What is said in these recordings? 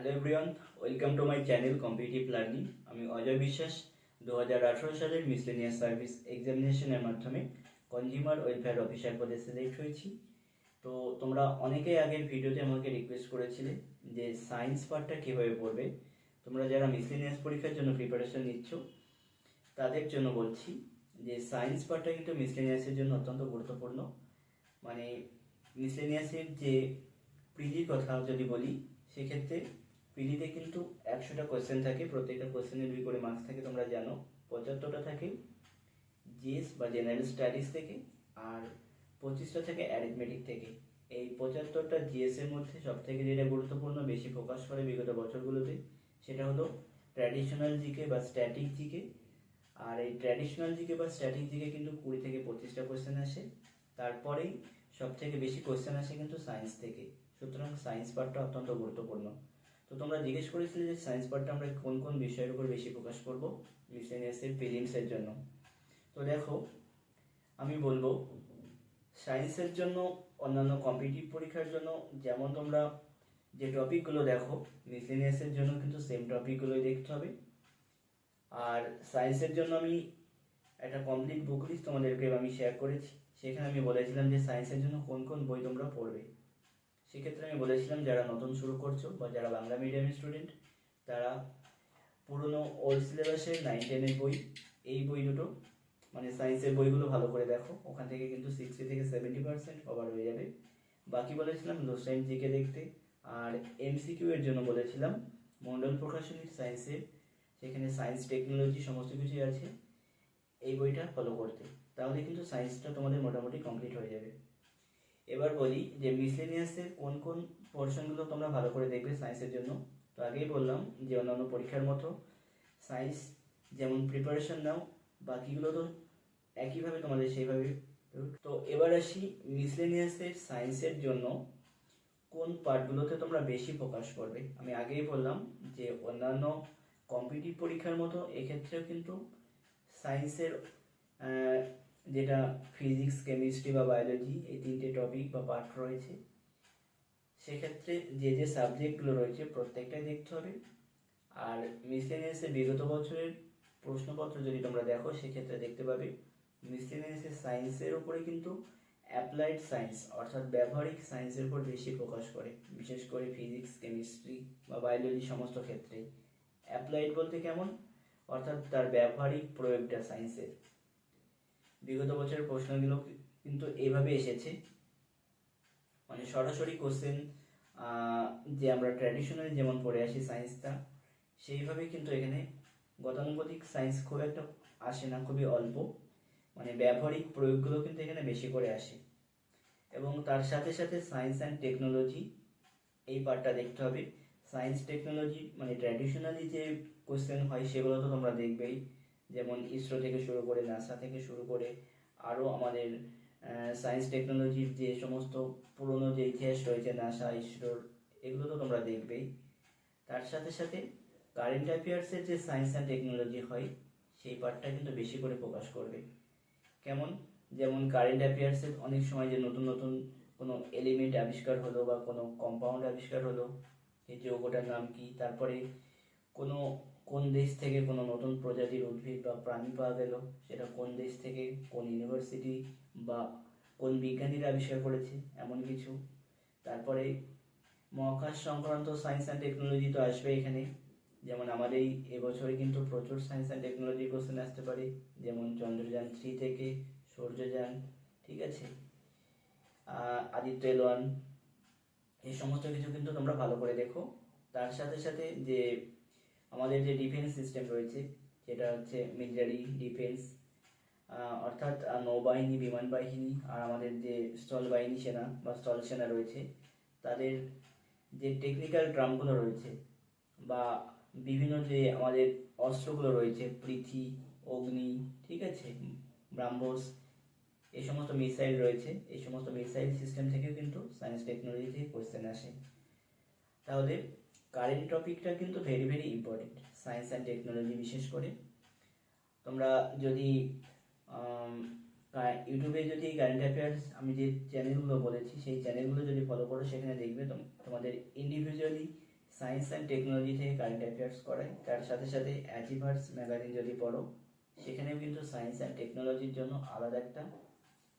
Hello everyone, welcome to my channel competitive learning. আমি অজয় বিশ্বাস 2018 সালের মিসলেনিয়াস সার্ভিস এক্সামিনেশনের মাধ্যমে কনজিউমার ওয়েলফেয়ার অফিসার পদে সিলেক্ট হয়েছি। তো তোমরা অনেকেই আগের ভিডিওতে আমাকে রিকোয়েস্ট করেছিলে যে সায়েন্স পার্টটা কীভাবে পড়বে। তোমরা যারা মিসলেনিয়াস পরীক্ষার জন্য প্রিপারেশন নিচ্ছ তাদের জন্য বলছি যে সায়েন্স পার্টটা কিন্তু মিসলেনিয়াসের জন্য অত্যন্ত গুরুত্বপূর্ণ। মানে মিসলেনিয়াসের যে প্রিলির কথা যদি বলি, সেক্ষেত্রে প্রিলিতে কিন্তু 100টা কোয়েশ্চেন থাকে, প্রত্যেকটা কোয়েশ্চেনে 2 করে মার্কস থাকে। তোমরা জানো 75টা থাকে জিএস বা জেনারেল স্টাডিজ থেকে, আর 25টা থাকে অ্যারিথমেটিক থেকে। এই 75টা জিএস এর মধ্যে সবথেকে যেটা গুরুত্বপূর্ণ, বেশি ফোকাস করে বিগত বছরগুলোতে, সেটা হলো ট্র্যাডিশনাল জিকে বা স্ট্যাটিক জিকে। আর এই ট্র্যাডিশনাল জিকে বা স্ট্যাটিক জিকে কিন্তু 20 থেকে 25টা কোয়েশ্চেন আসে। তারপরেই সবথেকে বেশি কোয়েশ্চেন আসে কিন্তু সায়েন্স থেকে। সুতরাং সায়েন্স পার্টটা অত্যন্ত গুরুত্বপূর্ণ। তো তোমরা জিজ্ঞেস করেছিলে যে সায়েন্স পার্টটা আমরা কোন কোন বিষয়ের উপর বেশি ফোকাস করব মিসলেনিয়াসের প্রিলিমসের জন্য। তো দেখো, আমি বলবো সায়েন্সের জন্য অন্যান্য কম্পিটিটিভ পরীক্ষার জন্য যেমন তোমরা যে টপিকগুলো দেখো, মিসলেনিয়াসের জন্য কিন্তু সেম টপিকগুলোই দেখতে হবে। আর সায়েন্সের জন্য আমি একটা কমপ্লিট বুক লিস্ট তোমাদেরকে আমি শেয়ার করেছি। সেখানে আমি বলেছিলাম যে সায়েন্সের জন্য কোন কোন বই তোমরা পড়বে। সেক্ষেত্রে আমি বলেছিলাম যারা নতুন শুরু করছো বা যারা বাংলা মিডিয়ামের স্টুডেন্ট, তারা পুরনো ওল্ড সিলেবাসের 9-10 বই, এই বই দুটো মানে সায়েন্সের বইগুলো ভালো করে দেখো। ওখান থেকে কিন্তু 60 থেকে 70% কভার হয়ে যাবে। বাকি বলেছিলাম লোসাইন জিকে দেখতে। আর এমসিকিউ এর জন্য বলেছিলাম মন্ডল প্রকাশনীর সায়েন্সের, সেখানে সায়েন্স টেকনোলজি সমস্ত কিছুই আছে, এই বইটা ফলো করতে। তাহলে কিন্তু সায়েন্সটা তোমাদের মোটামুটি কমপ্লিট হয়ে যাবে। এবার বলি যে মিসলেনিয়াসের কোন কোন পোর্শনগুলো তোমরা ভালো করে দেখবে সায়েন্সের জন্য। তো আগেই বললাম যে অন্যান্য পরীক্ষার মতো সায়েন্স যেমন প্রিপারেশন নাও, বাকিগুলো তো একইভাবে তোমাদের সেইভাবে। তো এবার আসি মিসলেনিয়াসের সায়েন্সের জন্য কোন পার্টগুলোতে তোমরা বেশি ফোকাস করবে। আমি আগেই বললাম যে অন্যান্য কম্পিটিটিভ পরীক্ষার মতো এক্ষেত্রেও কিন্তু সায়েন্সের যেটা ফিজিক্স, কেমিস্ট্রি বা বায়োলজি, এই 3টে টপিক বা পার্ট রয়েছে। সেক্ষেত্রে যে যে সাবজেক্টগুলো রয়েছে প্রত্যেকটাই দেখতে হবে। আর মিসলেনিয়াসের বিগত বছরের প্রশ্নপত্র যদি তোমরা দেখো, সেক্ষেত্রে দেখতে পাবে মিসলেনিয়াসের সায়েন্সের উপরে কিন্তু অ্যাপ্লাইড সায়েন্স অর্থাৎ ব্যবহারিক সায়েন্সের উপর বেশি ফোকাস করে, বিশেষ করে ফিজিক্স, কেমিস্ট্রি বা বায়োলজি সমস্ত ক্ষেত্রেই। অ্যাপ্লাইড বলতে কেমন, অর্থাৎ তার ব্যবহারিক প্রয়োগটা সায়েন্সের। বিগত বছরের প্রশ্নগুলো কিন্তু এইভাবে এসেছে, মানে সরাসরি কোশ্চেন যে আমরা ট্র্যাডিশনালি যেমন পড়ে আসি সায়েন্সটা, সেইভাবে কিন্তু এখানে গতানুগতিক সায়েন্স খুব একটা আসে না, খুবই অল্প। মানে ব্যবহারিক প্রয়োগগুলো কিন্তু এখানে বেশি করে আসে। এবং তার সাথে সাথে সায়েন্স অ্যান্ড টেকনোলজি, এই পার্টটা দেখতে হবে। সায়েন্স টেকনোলজি মানে ট্র্যাডিশনালি যে কোশ্চেন হয় সেগুলো তো তোমরা দেখবেই, যেমন ইসরো থেকে শুরু করে, নাসা থেকে শুরু করে, আরও আমাদের সায়েন্স টেকনোলজির যে সমস্ত পুরনো যে ইতিহাস রয়েছে নাসা, ইসরোর, এগুলো তো তোমরা দেখবেই। তার সাথে সাথে কারেন্ট অ্যাফেয়ার্সের যে সায়েন্স অ্যান্ড টেকনোলজি হয়, সেই পার্টটা কিন্তু বেশি করে ফোকাস করবে। কেমন, যেমন কারেন্ট অ্যাফেয়ার্সের অনেক সময় যে নতুন নতুন কোনো এলিমেন্ট আবিষ্কার হলো বা কোনো কম্পাউন্ড আবিষ্কার হলো, এই যৌগটার নাম কি, তারপরে কোনো কোন দেশ থেকে কোনো নতুন প্রজাতির উদ্ভিদ বা প্রাণী পাওয়া গেল, সেটা কোন দেশ থেকে, কোন ইউনিভার্সিটি বা কোন বিজ্ঞানীরা আবিষ্কার করেছে, এমন কিছু। তারপরে মহাকাশ সংক্রান্ত সায়েন্স অ্যান্ড টেকনোলজি তো আসবে এখানে, যেমন আমাদের এই এবছরে কিন্তু প্রচুর সায়েন্স অ্যান্ড টেকনোলজি কোশ্চেন আসতে পারে, যেমন চন্দ্রযান 3 থেকে সূর্যযান, ঠিক আছে, আদিত্য L1, এই সমস্ত কিছু কিন্তু তোমরা ভালো করে দেখো। তার সাথে সাথে যে আমাদের যে ডিফেন্স সিস্টেম রয়েছে, যেটা হচ্ছে মিলিটারি ডিফেন্স, অর্থাৎ নৌবাহিনী, বিমান বাহিনী, আর আমাদের যে স্থল বাহিনী সেনা বা স্থল সেনা রয়েছে, তাদের যে টেকনিক্যাল টার্মগুলো রয়েছে বা বিভিন্ন যে আমাদের অস্ত্রগুলো রয়েছে, পৃথি, অগ্নি, ঠিক আছে, ব্রাহ্মস, এই সমস্ত মিসাইল রয়েছে, এই সমস্ত মিসাইল সিস্টেম থেকেও কিন্তু সায়েন্স টেকনোলজি থেকে কোশ্চেন আসে। তাহলে কারেন্ট টপিকটা কিন্তু very very important science and technology. বিশেষ করে তোমরা যদি ইউটিউবে যদি কারেন্ট অ্যাফেয়ার্স আমি যে চ্যানেলগুলো বলেছি সেই চ্যানেলগুলো যদি ফলো করো, সেখানে দেখবে তোমাদের ইন্ডিভিজুয়ালি সায়েন্স অ্যান্ড টেকনোলজি থেকে কারেন্ট অ্যাফেয়ার্স করায়, তার সাথে সাথে অ্যাচিভার্স ম্যাগাজিন যদি পড়ো সেখানেও কিন্তু সায়েন্স অ্যান্ড টেকনোলজির জন্য আলাদা একটা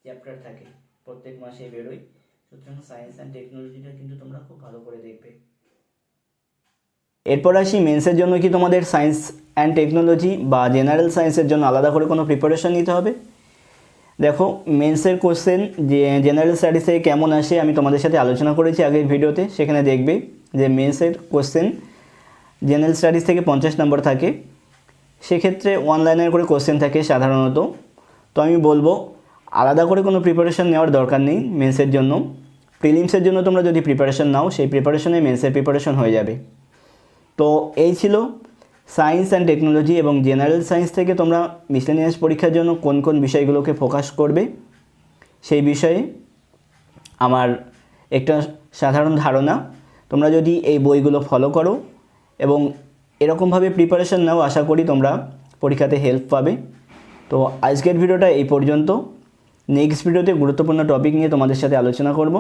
চ্যাপ্টার থাকে, প্রত্যেক মাসে বেরোয়। সুতরাং সায়েন্স অ্যান্ড টেকনোলজিটা কিন্তু তোমরা খুব ভালো করে দেখবে। এরপর আসি মেন্সের জন্য কি তোমাদের সায়েন্স অ্যান্ড টেকনোলজি বা জেনারেল সায়েন্সের জন্য আলাদা করে কোনো প্রিপারেশন নিতে হবে? দেখো, মেন্সের কোশ্চেন যে জেনারেল স্টাডিজ থেকে কেমন আসে আমি তোমাদের সাথে আলোচনা করেছি আগের ভিডিওতে। সেখানে দেখবে যে মেন্সের কোশ্চেন জেনারেল স্টাডিজ থেকে 50 নম্বর থাকে, সেক্ষেত্রে 1 লাইনের করে কোশ্চেন থাকে সাধারণত। তো আমি বলবো আলাদা করে কোনো প্রিপারেশন নেওয়ার দরকার নেই মেন্সের জন্য। প্রিলিমসের জন্য তোমরা যদি প্রিপারেশন নাও, সেই প্রিপারেশনে মেন্সের প্রিপারেশন হয়ে যাবে। তো এই ছিল সায়েন্স অ্যান্ড টেকনোলজি এবং জেনারেল সায়েন্স থেকে তোমরা মিসলেনিয়াস পরীক্ষার জন্য কোন কোন বিষয়গুলোকে ফোকাস করবে সেই বিষয়ে আমার একটা সাধারণ ধারণা। তোমরা যদি এই বইগুলো ফলো করো এবং এরকমভাবে প্রিপারেশন নাও, আশা করি তোমরা পরীক্ষাতে হেল্প পাবে। তো আজকের ভিডিওটা এই পর্যন্ত। নেক্সট ভিডিওতে গুরুত্বপূর্ণ টপিক নিয়ে তোমাদের সাথে আলোচনা করব।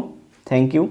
Thank you.